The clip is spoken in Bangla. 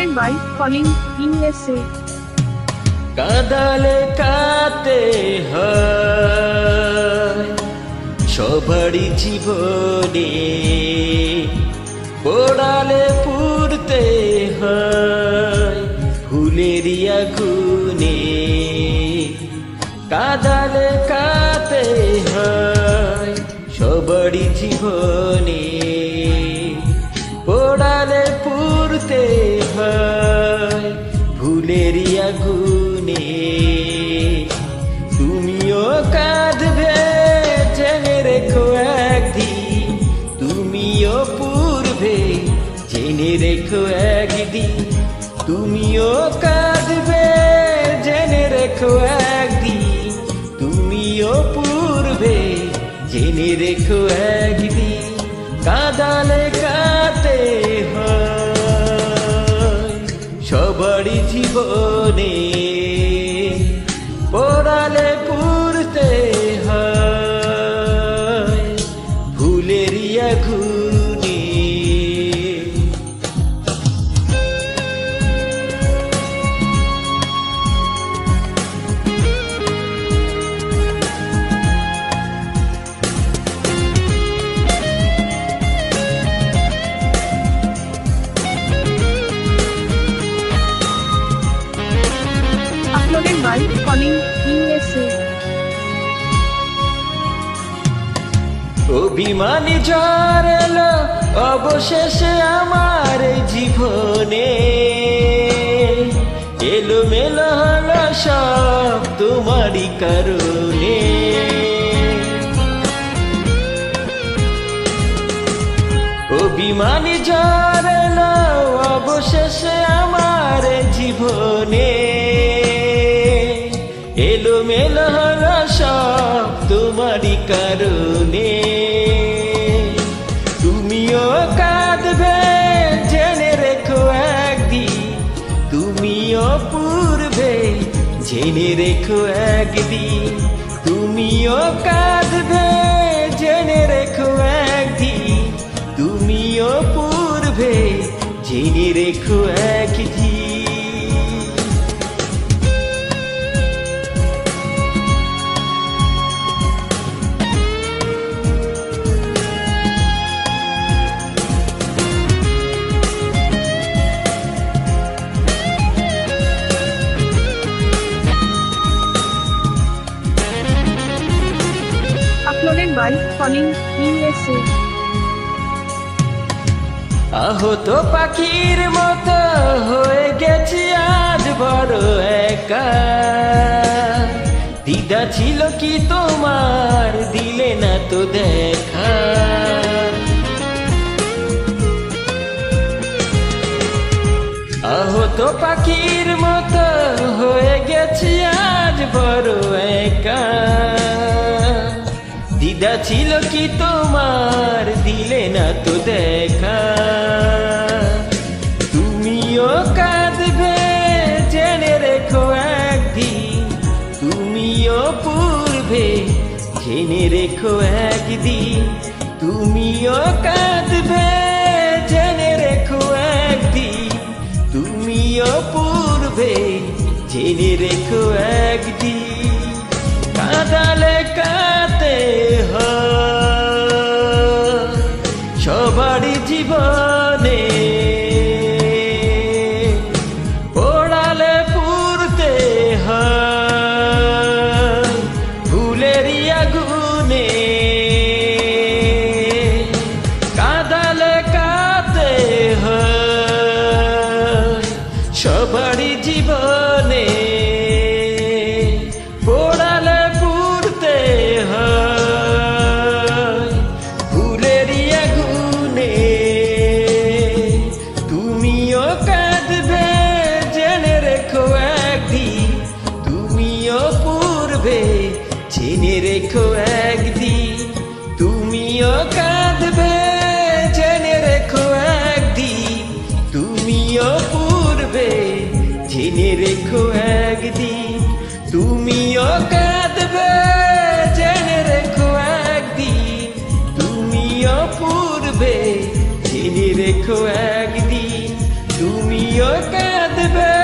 Uploaded by Calling USA. কাঁদালে কাঁদতে হয় সবারই জীবনে, পোড়ালে পুড়তে হয় ফুলেরই আগুনে। কাঁদালে কাঁদতে হয় সবারই জীবনে, পোড়ালে পুড়তে হয় ফুলেরই আগুনে। তুমিও কাঁদবে জেনে রেখো একদিন, তুমিও পুড়বে জেনে রেখো একদিন। তুমিও কাঁদবে জেনে রেখো একদিন, তুমিও পুড়বে জেনে রেখো একদিন। কাঁদালে কাঁদতে হয় সবারই জীবনে, পোড়ালে পুড়তে হয় ফুলেরই আগুনে। Uploaded by Calling USA. অভিমানী ঝড় এলো অবশেষে আমার জীবনে, এলো মেলো হলো সব তোমারই কারণে। অভিমানী ঝড় এলো অবশেষে আমার জীবনে, এলো মেলো হলো সব তোমারই কারণে। তুমিও কাঁদবে জেনে রেখো একদিন, তুমিও পুড়বে জেনে রেখো একদিন। তুমিও কাঁদবে জেনে রেখো একদিন, তুমিও পুড়বে জেনে রেখো একদিন। Uploaded by Calling USA. আহত পাখির মতো হয়ে গেছি আজ বড় একা। দিদা ছিল কি তোমার, দিলে না তো দেখা। আহত পাখির মতো হয়ে গেছি আজ বড় একা। দিদা ছিল কি তোমার, দিলে না তো দেখা। তুমিও কাঁদবে জেনে রেখো একদিন, তুমিও পুড়বে জেনে রেখো একদিন। তুমিও কাঁদবে জেনে রেখো একদিন, তুমিও পুড়বে জেনে রেখো একদিন। কাঁদালে কাঁদতে হয় সবারই জীবনে, পোড়ালে পুড়তে হয় ফুলেরই আগুনে। কাঁদালে কাঁদতে হয় সবারই জীবনে, পোড়ালে পুড়তে হয় ফুলেরই আগুনে। তুমিও কাঁদবে জেনে রেখো একদিন, তুমিও পুড়বে জেনে রেখো একদিন। তুমিও কাঁদবে জেনে রেখো একদিন, তুমিও পুড়বে জেনে রেখো একদিন। তুমিও কাঁদবে জেনে রেখো একদিন, তুমিও পুড়বে জেনে রেখো একদিন। তুমিও দেবে